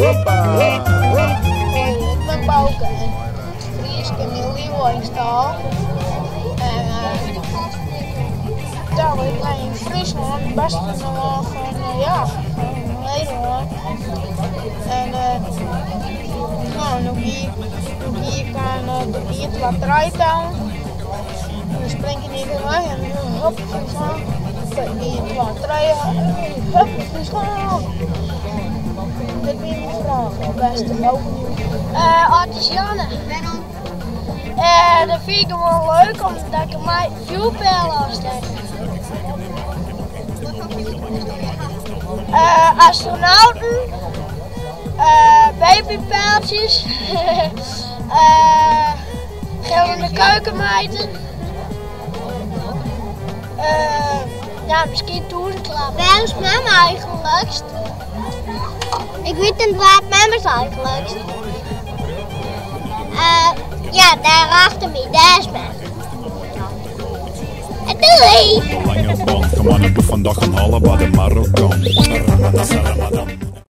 Ik ben Bouke en Fries en Nieuw in Staal. En daar ben ik in Friesland, best van Nederland. En nog hier kan de dier wat draaien. Dan spring je niet erbij en hop, dan die wat draaien, hop, Friesland. Dat ben je vragen, beste Artisanen. Dat vind ik wel leuk omdat ik mij veel pijlen afsteek. Astronauten, babypijltjes, gillende keukenmeiden, ja, misschien toerenklap. Waar is mama eigenlijk? Ik weet niet waar mama is eigenlijk. Ja, daar achter me, daar is mama. Doei! Lange band, kom aan, ik doe vandaag een halve bij de Marokkaan.